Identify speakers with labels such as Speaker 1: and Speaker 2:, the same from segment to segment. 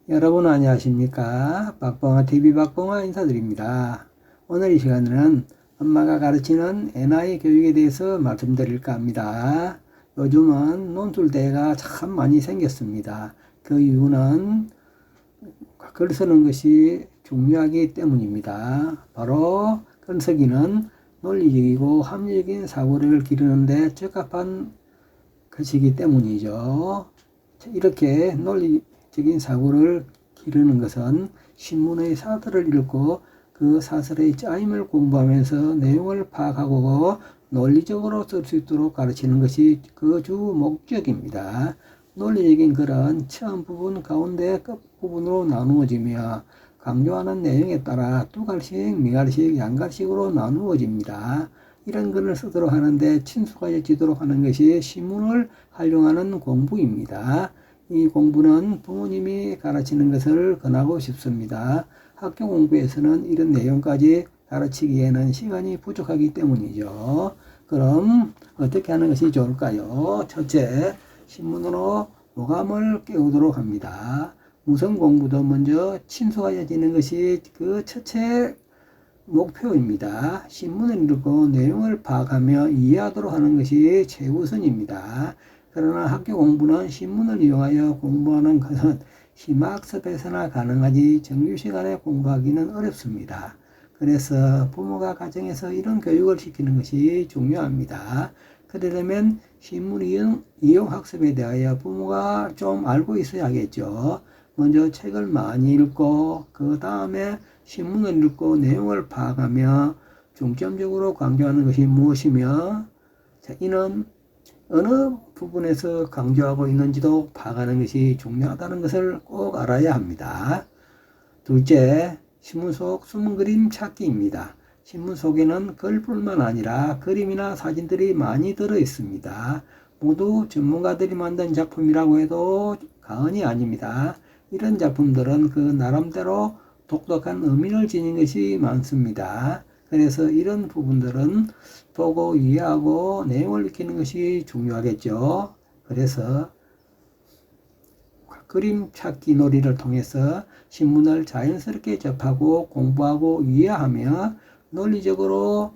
Speaker 1: 여러분 안녕하십니까? 박봉화TV 박봉화 인사드립니다. 오늘 이 시간에는 엄마가 가르치는 NI 교육에 대해서 말씀드릴까 합니다. 요즘은 논술대회가 참 많이 생겼습니다. 그 이유는 글 쓰는 것이 중요하기 때문입니다. 바로 글쓰기는 논리적이고 합리적인 사고를 기르는 데 적합한 것이기 때문이죠. 이렇게 논리적인 사고를 기르는 것은 신문의 사설을 읽고 그 사설의 짜임을 공부하면서 내용을 파악하고 논리적으로 쓸 수 있도록 가르치는 것이 그 주 목적입니다. 논리적인 글은 처음 부분, 가운데, 끝부분으로 나누어지며 강조하는 내용에 따라 두 갈씩, 네 갈씩, 양갈씩으로 나누어집니다. 이런 글을 쓰도록 하는데 친숙해지도록 하는 것이 신문을 활용하는 공부입니다. 이 공부는 부모님이 가르치는 것을 권하고 싶습니다. 학교 공부에서는 이런 내용까지 가르치기에는 시간이 부족하기 때문이죠. 그럼 어떻게 하는 것이 좋을까요? 첫째, 신문으로 오감을 깨우도록 합니다. 무슨 공부도 먼저 친숙해지는 것이 그 첫째 목표입니다. 신문을 읽고 내용을 파악하며 이해하도록 하는 것이 최우선입니다. 그러나 학교 공부는 신문을 이용하여 공부하는 것은 심화학습에서나 가능하지 정규시간에 공부하기는 어렵습니다. 그래서 부모가 가정에서 이런 교육을 시키는 것이 중요합니다. 그러려면 신문 이용 학습에 대하여 부모가 좀 알고 있어야겠죠. 먼저 책을 많이 읽고 그 다음에 신문을 읽고 내용을 파악하며 중점적으로 강조하는 것이 무엇이며 이는 어느 부분에서 강조하고 있는지도 파악하는 것이 중요하다는 것을 꼭 알아야 합니다. 둘째, 신문 속 숨은 그림 찾기입니다. 신문 속에는 글뿐만 아니라 그림이나 사진들이 많이 들어 있습니다. 모두 전문가들이 만든 작품이라고 해도 과언이 아닙니다. 이런 작품들은 그 나름대로 독특한 의미를 지닌 것이 많습니다. 그래서 이런 부분들은 보고 이해하고 내용을 익히는 것이 중요하겠죠. 그래서 그림 찾기 놀이를 통해서 신문을 자연스럽게 접하고 공부하고 이해하며 논리적으로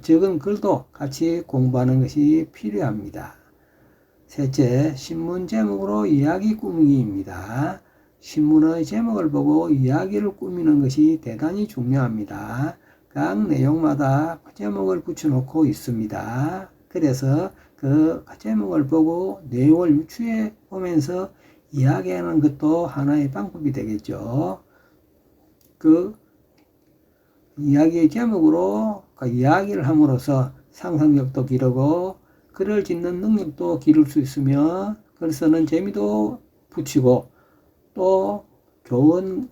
Speaker 1: 적은 글도 같이 공부하는 것이 필요합니다. 셋째, 신문 제목으로 이야기 꾸미기입니다. 신문의 제목을 보고 이야기를 꾸미는 것이 대단히 중요합니다. 각 내용마다 제목을 붙여놓고 있습니다. 그래서 그 제목을 보고 내용을 유추해 보면서 이야기하는 것도 하나의 방법이 되겠죠. 그 이야기의 제목으로 그 이야기를 함으로써 상상력도 기르고 글을 짓는 능력도 기를 수 있으며 글 쓰는 재미도 붙이고 또 좋은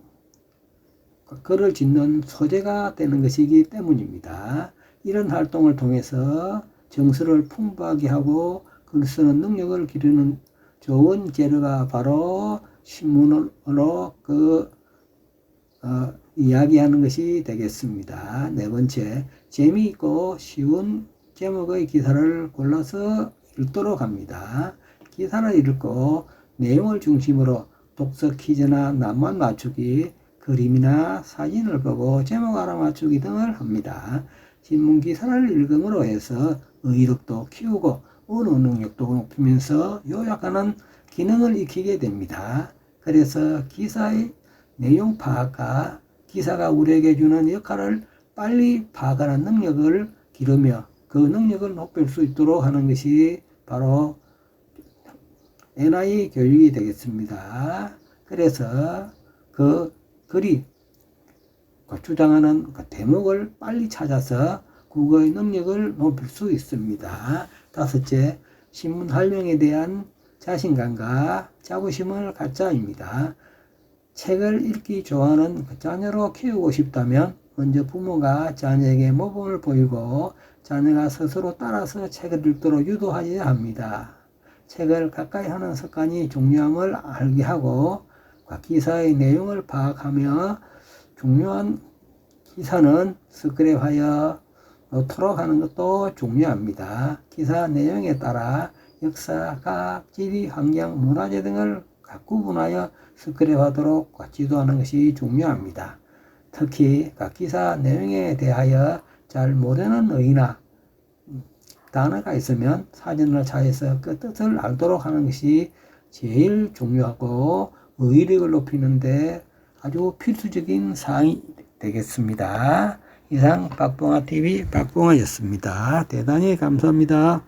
Speaker 1: 글을 짓는 소재가 되는 것이기 때문입니다. 이런 활동을 통해서 정서를 풍부하게 하고 글 쓰는 능력을 기르는 좋은 재료가 바로 신문으로 이야기하는 것이 되겠습니다. 네 번째, 재미있고 쉬운 제목의 기사를 골라서 읽도록 합니다. 기사를 읽고 내용을 중심으로 독서 퀴즈나 낱말 맞추기, 그림이나 사진을 보고 제목 알아맞추기 등을 합니다. 신문 기사를 읽음으로 해서 의욕도 키우고 언어 능력도 높이면서 요약하는 기능을 익히게 됩니다. 그래서 기사의 내용 파악과 기사가 우리에게 주는 역할을 빨리 파악하는 능력을 기르며 그 능력을 높일 수 있도록 하는 것이 바로 NI 교육이 되겠습니다. 그래서 그 글이 주장하는 그 대목을 빨리 찾아서 국어의 능력을 높일 수 있습니다. 다섯째, 신문 활용에 대한 자신감과 자부심을 갖자입니다. 책을 읽기 좋아하는 자녀로 키우고 싶다면 먼저 부모가 자녀에게 모범을 보이고 자녀가 스스로 따라서 책을 읽도록 유도해야 합니다. 책을 가까이 하는 습관이 중요함을 알게 하고 기사의 내용을 파악하며 중요한 기사는 스크랩하여 놓도록 하는 것도 중요합니다. 기사 내용에 따라 역사, 과학, 지리, 환경, 문화재 등을 각 구분하여 스크랩하도록 지도하는 것이 중요합니다. 특히 각 기사 내용에 대하여 잘 모르는 어휘나 단어가 있으면 사전을 찾아서 그 뜻을 알도록 하는 것이 제일 중요하고 어휘력을 높이는데 아주 필수적인 사항이 되겠습니다. 이상 박봉아TV 박봉아였습니다. 대단히 감사합니다.